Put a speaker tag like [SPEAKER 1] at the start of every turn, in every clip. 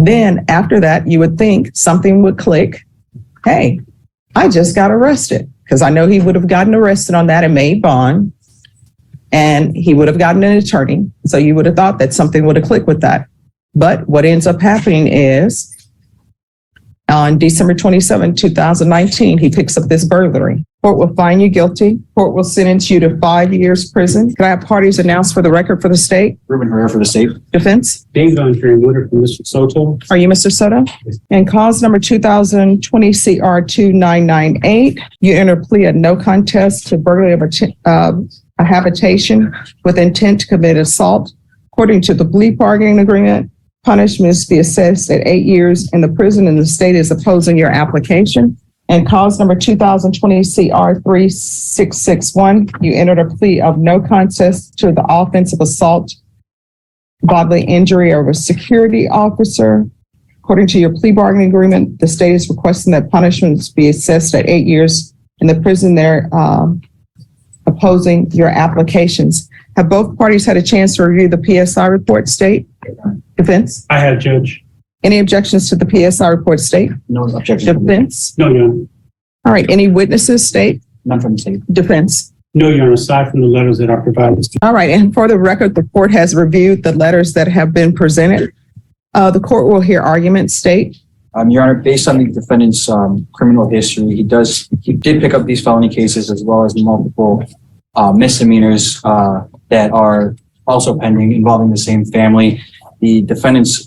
[SPEAKER 1] Then after that, you would think something would click. Hey, I just got arrested, because I know he would have gotten arrested on that and made bond, and he would have gotten an attorney. So you would have thought that something would have clicked with that. But what ends up happening is on December 27, 2019, he picks up this burglary. Court will find you guilty. Court will sentence you to 5 years prison. Can I have parties announced for the record for the state?
[SPEAKER 2] Ruben Herrera for the state.
[SPEAKER 1] Defense?
[SPEAKER 3] David Andre Woodard from Mr. Soto.
[SPEAKER 1] Are you Mr. Soto?
[SPEAKER 3] Yes.
[SPEAKER 1] And cause number 2020 CR 2998, you enter a plea of no contest to burglary of a habitation with intent to commit assault. According to the plea bargaining agreement, punishment is to be assessed at 8 years in the prison, and the state is opposing your application. And cause number 2020 CR 3661, you entered a plea of no contest to the offense of assault, bodily injury of a security officer. According to your plea bargaining agreement, the state is requesting that punishments be assessed at 8 years in the prison. They're opposing your applications. Have both parties had a chance to review the PSI report, state? Defense?
[SPEAKER 3] I have, Judge.
[SPEAKER 1] Any objections to the PSI report, state?
[SPEAKER 2] No objection.
[SPEAKER 1] Defense?
[SPEAKER 3] No, Your Honor.
[SPEAKER 1] All right, any witnesses, state?
[SPEAKER 2] None from the state.
[SPEAKER 1] Defense?
[SPEAKER 3] No, Your Honor, aside from the letters that are provided.
[SPEAKER 1] All right, and for the record, the court has reviewed the letters that have been presented. The court will hear arguments, state?
[SPEAKER 2] Your Honor, based on the defendant's criminal history, he did pick up these felony cases as well as multiple misdemeanors that are also pending involving the same family. The defendant's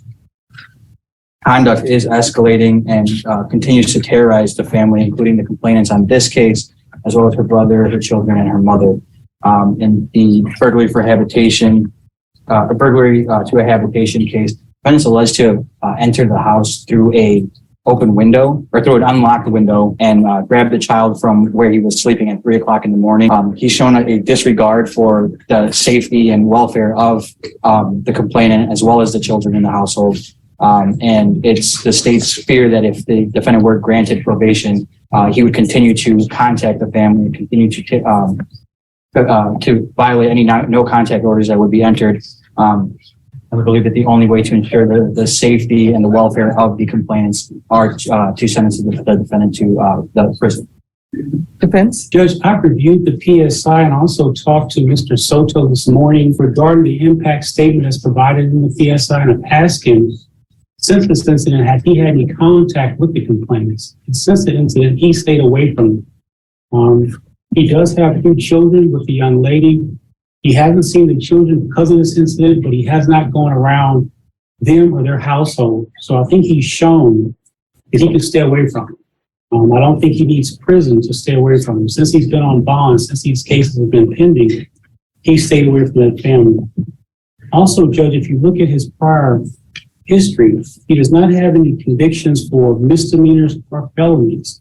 [SPEAKER 2] conduct is escalating and continues to terrorize the family, including the complainants on this case, as well as her brother, her children, and her mother. And the burglary for habitation, a burglary to a habitation case, defendants alleged to have entered the house through a open window or through an unlocked window and grabbed the child from where he was sleeping at 3 o'clock in the morning. He's shown a disregard for the safety and welfare of the complainant as well as the children in the household. And it's the state's fear that if the defendant were granted probation, he would continue to contact the family and continue to violate any no contact orders that would be entered. And we believe that the only way to ensure the safety and the welfare of the complainants are to sentence the defendant to the prison.
[SPEAKER 1] Defense?
[SPEAKER 3] Judge, I've reviewed the PSI and also talked to Mr. Soto this morning regarding the impact statement that's provided in the PSI, and I've asked him, since this incident, had he had any contact with the complainants? And since the incident, he stayed away from them. He does have 2 children with the young lady. He hasn't seen the children because of this incident, but he has not gone around them or their household. So I think he's shown that he can stay away from them. I don't think he needs prison to stay away from them. Since he's been on bond, since these cases have been pending, he stayed away from that family. Also, Judge, if you look at his prior history, he does not have any convictions for misdemeanors or felonies.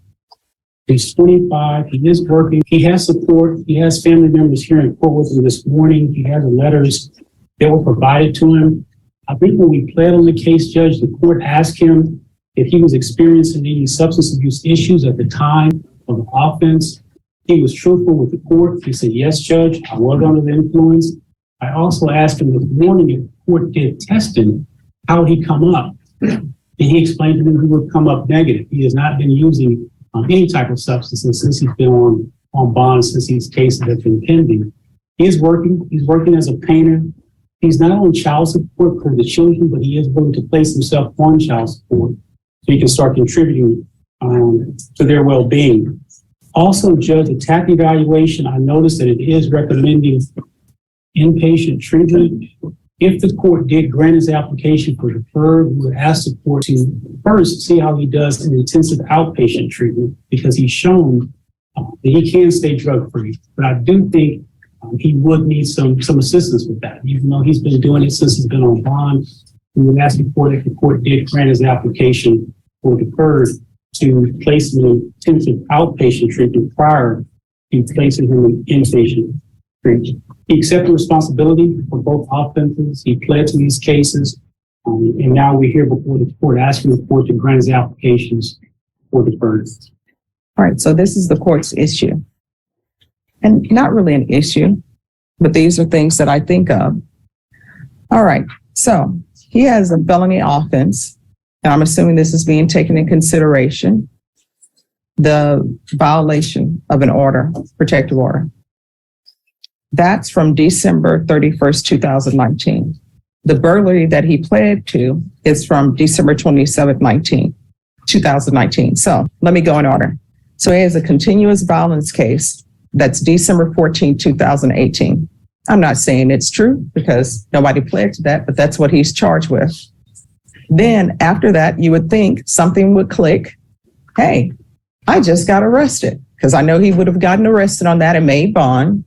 [SPEAKER 3] He's 25. He is working. He has support. He has family members here in court with him this morning. He has the letters that were provided to him. I think when we pled on the case, Judge, the court asked him if he was experiencing any substance abuse issues at the time of the offense. He was truthful with the court. He said, yes, Judge, I was under the influence. I also asked him this morning if the court did testing, how would he come up? And he explained to me he would come up negative. He has not been using any type of substances since he's been on bond, since these cases have been pending. He is working. He's working as a painter. He's not on child support for the children, but he is willing to place himself on child support so he can start contributing to their well-being. Also, Judge, the TAC evaluation, I noticed that it is recommending inpatient treatment. If the court did grant his application for deferred, we would ask the court to first see how he does in intensive outpatient treatment, because he's shown that he can stay drug-free. But I do think he would need some assistance with that. Even though he's been doing it since he's been on bond, we would ask the court if the court did grant his application for deferred to place him in intensive outpatient treatment prior to placing him in inpatient treatment. He accepted responsibility for both offenses. He pled to these cases. And now we're here before the court asking the court to grant his applications for deferred.
[SPEAKER 1] All right, so this is the court's issue. And not really an issue, but these are things that I think of. All right, so he has a felony offense. and I'm assuming this is being taken in consideration, the violation of an order, protective order. That's from December 31st, 2019. The burglary that he pled to is from December 27th, 2019. So let me go in order. So he has a continuous violence case that's December 14, 2018. I'm not saying it's true because nobody pled to that, but that's what he's charged with. Then after that, you would think something would click. Hey, I just got arrested, because I know he would have gotten arrested on that and made bond,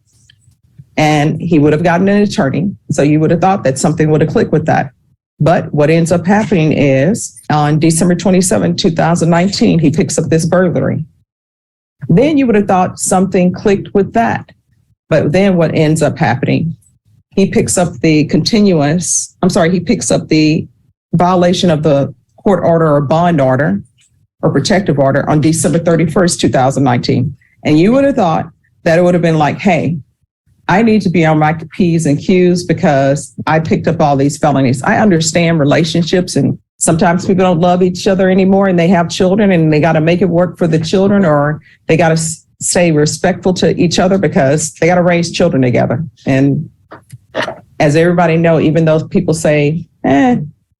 [SPEAKER 1] and he would have gotten an attorney. So you would have thought that something would have clicked with that. But what ends up happening is on December 27, 2019, he picks up this burglary. Then you would have thought something clicked with that. But then what ends up happening? He picks up the violation of the court order or bond order or protective order on December 31st, 2019. And you would have thought that it would have been like, hey, I need to be on my P's and Q's because I picked up all these felonies. I understand relationships, and sometimes people don't love each other anymore and they have children and they got to make it work for the children, or they got to stay respectful to each other because they got to raise children together. And as everybody know, even though people say,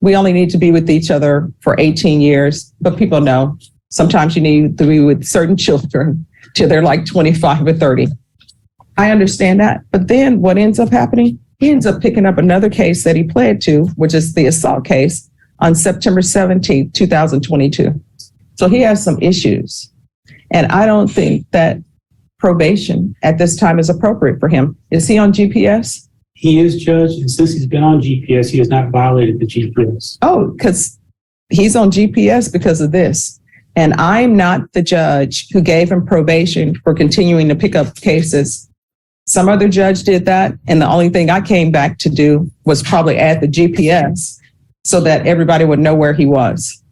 [SPEAKER 1] we only need to be with each other for 18 years, but people know sometimes you need to be with certain children till they're like 25 or 30. I understand that. But then what ends up happening? He ends up picking up another case that he pled to, which is the assault case, on September 17th, 2022. So he has some issues. And I don't think that probation at this time is appropriate for him. Is he on GPS?
[SPEAKER 3] He is, Judge, and since he's been on GPS, he has not violated the GPS.
[SPEAKER 1] Oh, because he's on GPS because of this. And I'm not the judge who gave him probation for continuing to pick up cases. Some other judge did that, and the only thing I came back to do was probably add the GPS so that everybody would know where he was.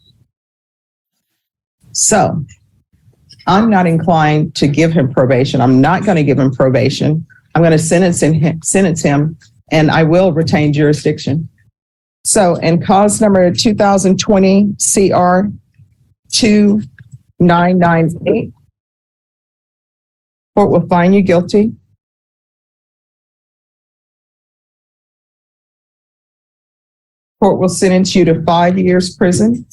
[SPEAKER 1] So I'm not inclined to give him probation. I'm not going to give him probation. I'm going to sentence him, and I will retain jurisdiction. So in cause number 2020 CR 2998, court will find you guilty. Court will sentence you to 5 years prison.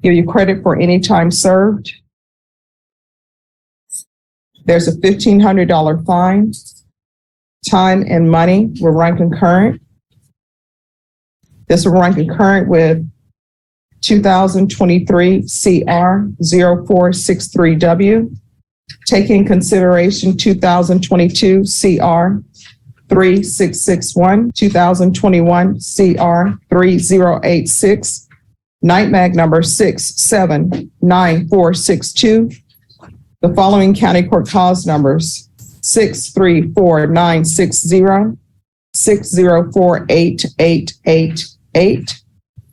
[SPEAKER 1] Give you credit for any time served. There's a $1,500 fine. Time and money will run concurrent. This will run concurrent with 2023 CR 0463W. Take in consideration 2022 CR 3661, 2021 CR 3086, Night Mag number 679462. The following county court cause numbers: 634960, 6048888,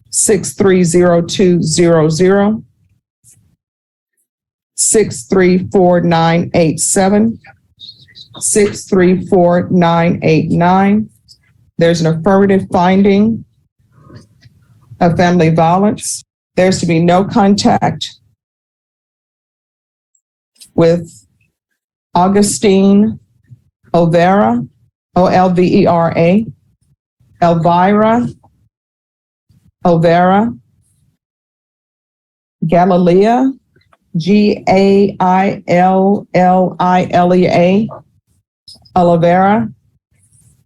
[SPEAKER 1] 630200, 634987, 634989. There's an affirmative finding of family violence. There's to be no contact with Augustine Olvera, Olvera, Elvira Olvera, Galilea, Gaillilea, Olivera,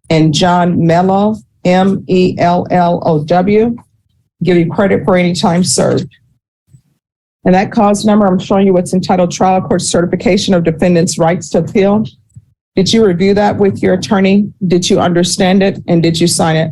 [SPEAKER 1] and John Mello, Mellow. Give you credit for any time served. And that cause number, I'm showing you what's entitled Trial Court Certification of Defendant's Rights to Appeal. Did you review that with your attorney? Did you understand it? And did you sign it?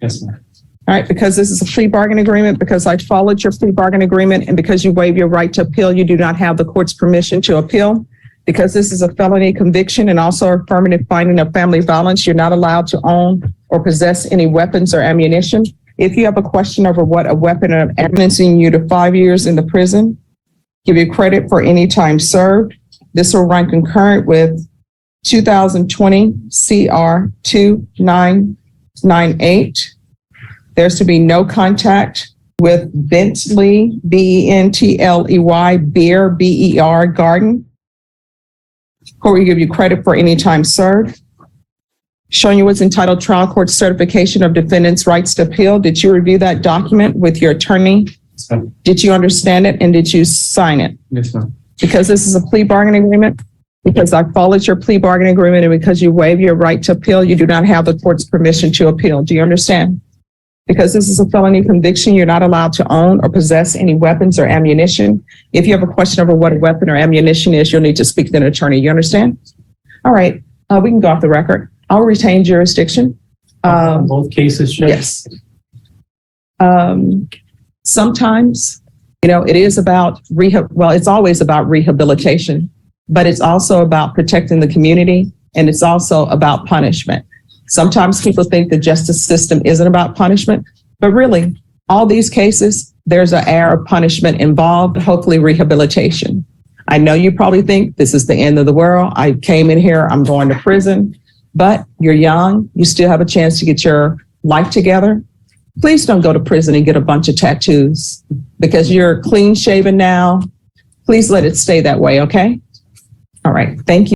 [SPEAKER 3] Yes, ma'am.
[SPEAKER 1] All right, because this is a plea bargain agreement, because I followed your plea bargain agreement, and because you waive your right to appeal, you do not have the court's permission to appeal. Because this is a felony conviction and also affirmative finding of family violence, you're not allowed to own or possess any weapons or ammunition. If you have a question over what a weapon or sentencing you to 5 years in the prison, give you credit for any time served. This will run concurrent with 2020 CR 2998. There's to be no contact with Bentley, Bentley, Beer, Ber, Garden. Court will give you credit for any time served. Showing you what's entitled Trial Court Certification of Defendant's Rights to Appeal. Did you review that document with your attorney?
[SPEAKER 2] So,
[SPEAKER 1] Did you understand it and did you sign it?
[SPEAKER 2] yes, ma'am.
[SPEAKER 1] Because this is a plea bargaining agreement, because I followed your plea bargaining agreement, and because you waive your right to appeal, you do not have the court's permission to appeal. Do you understand? Because this is a felony conviction, you're not allowed to own or possess any weapons or ammunition. If you have a question over what a weapon or ammunition is, you'll need to speak to an attorney. You understand? All right, we can go off the record. I'll retain jurisdiction.
[SPEAKER 3] Both cases, Judge?
[SPEAKER 1] Yes. Sometimes, it is about it's always about rehabilitation, but it's also about protecting the community, and it's also about punishment. Sometimes people think the justice system isn't about punishment, but really, all these cases, there's an air of punishment involved, hopefully rehabilitation. I know you probably think this is the end of the world. I came in here, I'm going to prison, but you're young, you still have a chance to get your life together. Please don't go to prison and get a bunch of tattoos because you're clean shaven now. Please let it stay that way, okay? All right, thank you.